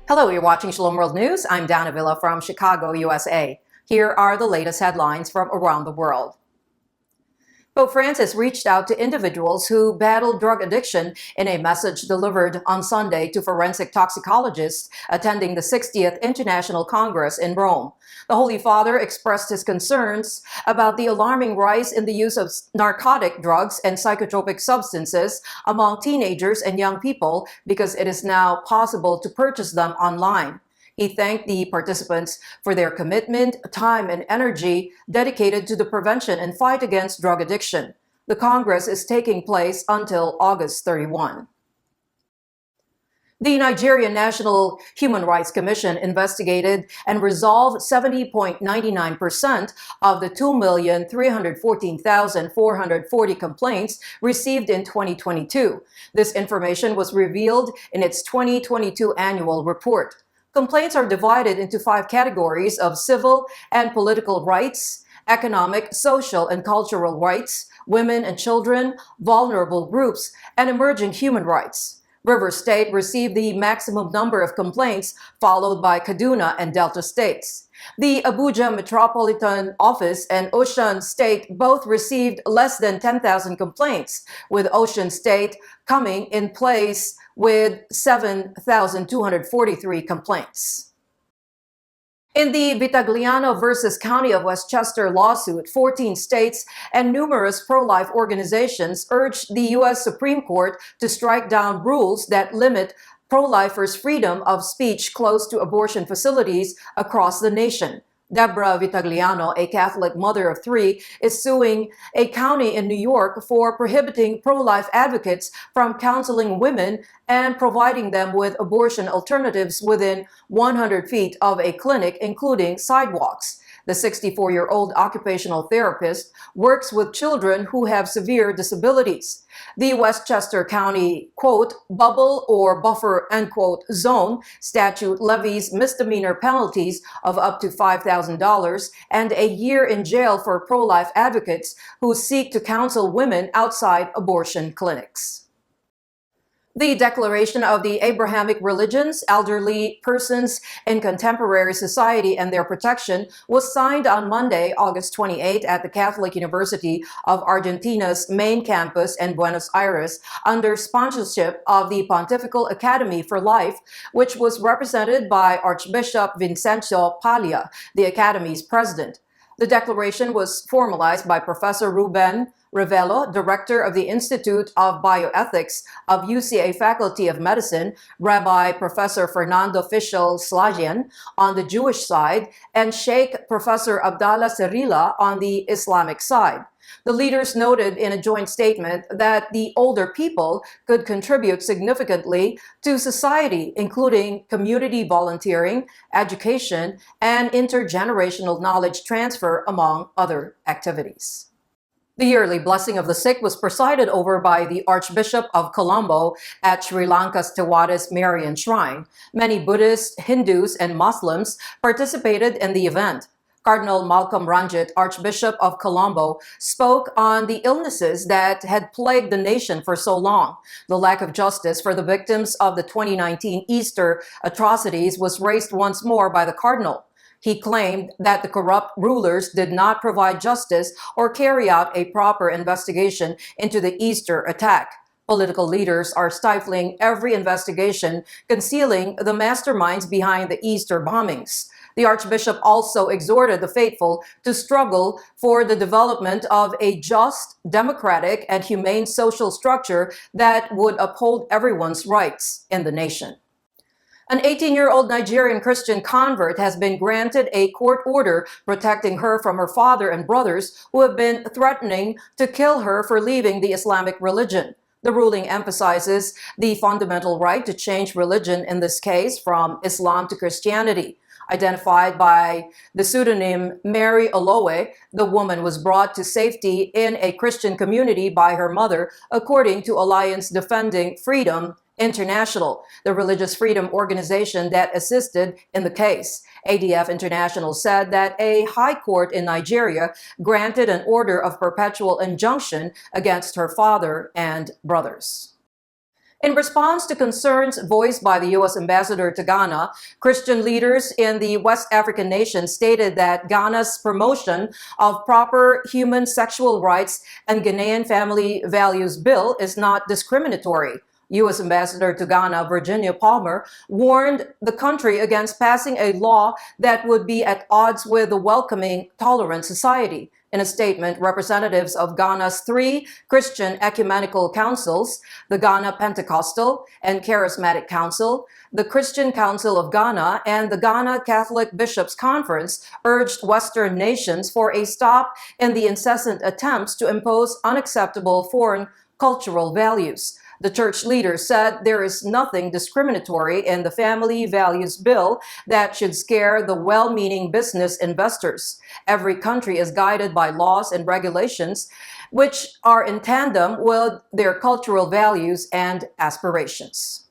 Hello, you're watching Shalom World News. I'm Dana Villa from Chicago, USA. Here are the latest headlines from around the world. Pope Francis reached out to individuals who battle drug addiction in a message delivered on Sunday to forensic toxicologists attending the 60th International Congress in Rome. The Holy Father expressed his concerns about the alarming rise in the use of narcotic drugs and psychotropic substances among teenagers and young people because it is now possible to purchase them online. He thanked the participants for their commitment, time, and energy dedicated to the prevention and fight against drug addiction. The Congress is taking place until August 31. The Nigerian National Human Rights Commission investigated and resolved 70.99% of the 2,314,440 complaints received in 2022. This information was revealed in its 2022 annual report. Complaints are divided into 5 categories of civil and political rights, economic, social, and cultural rights, women and children, vulnerable groups, and emerging human rights. Rivers State received the maximum number of complaints, followed by Kaduna and Delta states. The Abuja Metropolitan Office and Osun State both received less than 10,000 complaints, with Osun State coming in place with 7,243 complaints. In the Vitagliano versus County of Westchester lawsuit, 14 states and numerous pro-life organizations urged the U.S. Supreme Court to strike down rules that limit pro-lifers' freedom of speech close to abortion facilities across the nation. Deborah Vitagliano, a Catholic mother of 3, is suing a county in New York for prohibiting pro-life advocates from counseling women and providing them with abortion alternatives within 100 feet of a clinic, including sidewalks. The 64-year-old occupational therapist works with children who have severe disabilities. The Westchester County, quote, bubble or buffer, unquote, zone statute levies misdemeanor penalties of up to $5,000 and a year in jail for pro-life advocates who seek to counsel women outside abortion clinics. The Declaration of the Abrahamic Religions, Elderly Persons in Contemporary Society and Their Protection was signed on Monday, August 28, at the Catholic University of Argentina's main campus in Buenos Aires under sponsorship of the Pontifical Academy for Life, which was represented by Archbishop Vincenzo Paglia, the Academy's president. The declaration was formalized by Professor Ruben Revelo, director of the Institute of Bioethics of UCA Faculty of Medicine, Rabbi Professor Fernando Fischel Slajian on the Jewish side, and Sheikh Professor Abdallah Serila on the Islamic side. The leaders noted in a joint statement that the older people could contribute significantly to society, including community volunteering, education, and intergenerational knowledge transfer, among other activities. The yearly blessing of the sick was presided over by the Archbishop of Colombo at Sri Lanka's Tewatis Marian Shrine. Many Buddhists, Hindus, and Muslims participated in the event. Cardinal Ranjith, Archbishop of Colombo, spoke on the illnesses that had plagued the nation for so long. The lack of justice for the victims of the 2019 Easter atrocities was raised once more by the Cardinal. He claimed that the corrupt rulers did not provide justice or carry out a proper investigation into the Easter attack. Political leaders are stifling every investigation, concealing the masterminds behind the Easter bombings. The Archbishop also exhorted the faithful to struggle for the development of a just, democratic, and humane social structure that would uphold everyone's rights in the nation. An 18-year-old Nigerian Christian convert has been granted a court order protecting her from her father and brothers who have been threatening to kill her for leaving the Islamic religion. The ruling emphasizes the fundamental right to change religion, in this case from Islam to Christianity. Identified by the pseudonym Mary Olowe, the woman was brought to safety in a Christian community by her mother, according to Alliance Defending Freedom International, the religious freedom organization that assisted in the case. ADF International said that a high court in Nigeria granted an order of perpetual injunction against her father and brothers. In response to concerns voiced by the U.S. ambassador to Ghana, Christian leaders in the West African nation stated that Ghana's promotion of proper human sexual rights and Ghanaian family values bill is not discriminatory. U.S. Ambassador to Ghana, Virginia Palmer, warned the country against passing a law that would be at odds with a welcoming, tolerant society. In a statement, representatives of Ghana's three Christian ecumenical councils, the Ghana Pentecostal and Charismatic Council, the Christian Council of Ghana, and the Ghana Catholic Bishops' Conference, urged Western nations for a stop in the incessant attempts to impose unacceptable foreign cultural values. The church leader said there is nothing discriminatory in the family values bill that should scare the well-meaning business investors. Every country is guided by laws and regulations which are in tandem with their cultural values and aspirations.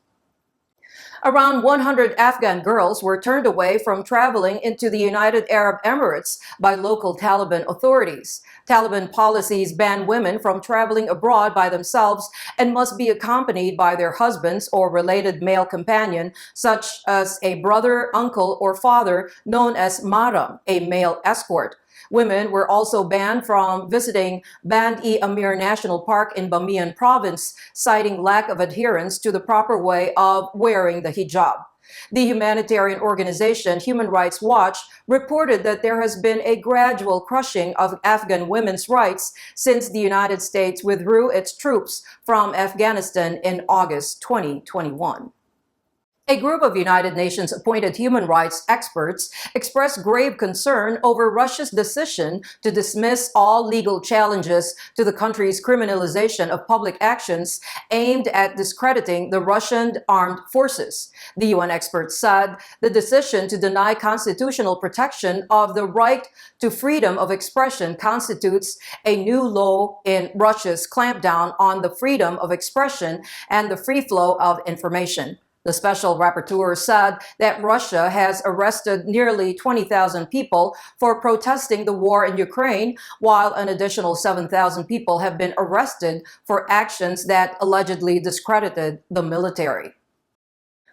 Around 100 Afghan girls were turned away from traveling into the United Arab Emirates by local Taliban authorities. Taliban policies ban women from traveling abroad by themselves and must be accompanied by their husbands or related male companion, such as a brother, uncle, or father, known as mahram, a male escort. Women were also banned from visiting Band-e-Amir National Park in Bamiyan province, citing lack of adherence to the proper way of wearing the hijab. The humanitarian organization Human Rights Watch reported that there has been a gradual crushing of Afghan women's rights since the United States withdrew its troops from Afghanistan in August 2021. A group of United Nations appointed human rights experts expressed grave concern over Russia's decision to dismiss all legal challenges to the country's criminalization of public actions aimed at discrediting the Russian armed forces. The UN experts said the decision to deny constitutional protection of the right to freedom of expression constitutes a new low in Russia's clampdown on the freedom of expression and the free flow of information. The special rapporteur said that Russia has arrested nearly 20,000 people for protesting the war in Ukraine, while an additional 7,000 people have been arrested for actions that allegedly discredited the military.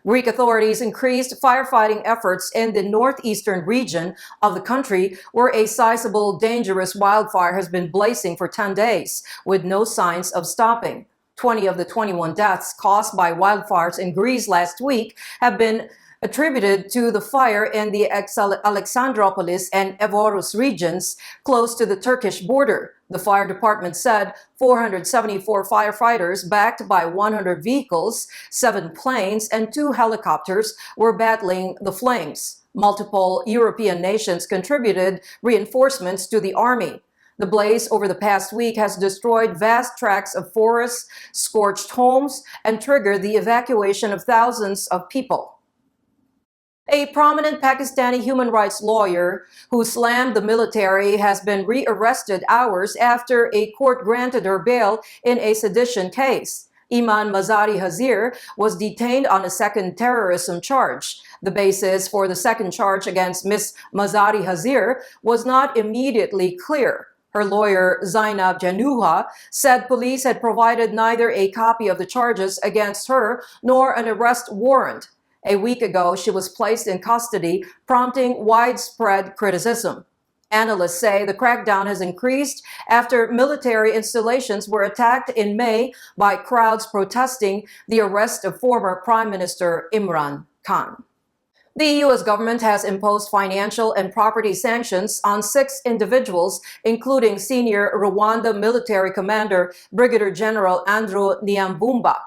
Greek authorities increased firefighting efforts in the northeastern region of the country, where a sizable, dangerous wildfire has been blazing for 10 days, with no signs of stopping. 20 of the 21 deaths caused by wildfires in Greece last week have been attributed to the fire in the Alexandroupolis and Evoros regions close to the Turkish border. The fire department said 474 firefighters backed by 100 vehicles, 7 planes, and 2 helicopters were battling the flames. Multiple European nations contributed reinforcements to the army. The blaze over the past week has destroyed vast tracts of forests, scorched homes, and triggered the evacuation of thousands of people. A prominent Pakistani human rights lawyer who slammed the military has been rearrested hours after a court granted her bail in a sedition case. Iman Mazari Hazir was detained on a second terrorism charge. The basis for the second charge against Ms. Mazari Hazir was not immediately clear. Her lawyer, Zainab Januha, said police had provided neither a copy of the charges against her nor an arrest warrant. A week ago, she was placed in custody, prompting widespread criticism. Analysts say the crackdown has increased after military installations were attacked in May by crowds protesting the arrest of former Prime Minister Imran Khan. The U.S. government has imposed financial and property sanctions on 6 individuals, including senior Rwanda military commander Brigadier General Andrew Niambumba,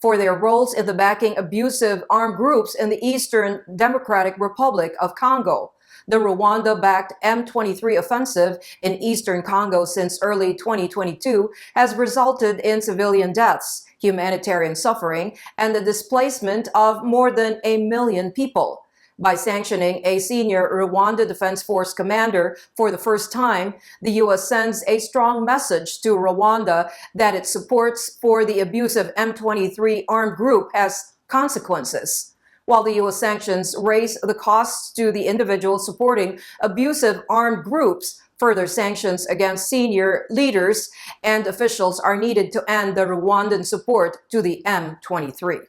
for their roles in the backing abusive armed groups in the Eastern Democratic Republic of Congo. The Rwanda-backed M23 offensive in eastern Congo since early 2022 has resulted in civilian deaths, humanitarian suffering, and the displacement of more than 1 million people. By sanctioning a senior Rwanda Defense Force commander for the first time, the U.S. sends a strong message to Rwanda that its support for the abusive M23 armed group has consequences. while the U.S. sanctions raise the costs to the individuals supporting abusive armed groups. Further sanctions against senior leaders and officials are needed to end the Rwandan support to the M23.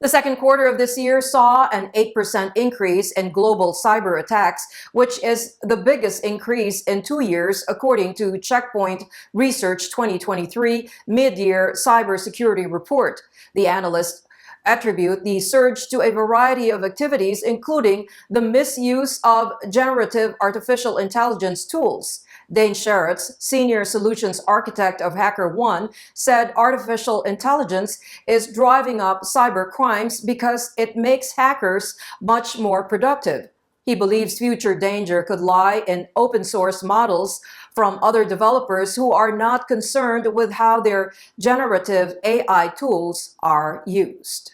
The second quarter of this year saw an 8% increase in global cyber attacks, which is the biggest increase in 2 years, according to Checkpoint Research 2023 mid-year cybersecurity report. The analysts attribute the surge to a variety of activities, including the misuse of generative artificial intelligence tools. Dane Sharretts, Senior Solutions Architect of HackerOne, said artificial intelligence is driving up cyber crimes because it makes hackers much more productive. He believes future danger could lie in open source models from other developers who are not concerned with how their generative AI tools are used.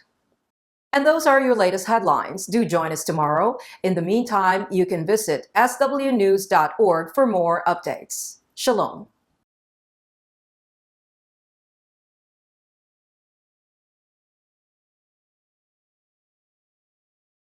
And those are your latest headlines. Do join us tomorrow. In the meantime, you can visit swnews.org for more updates. Shalom.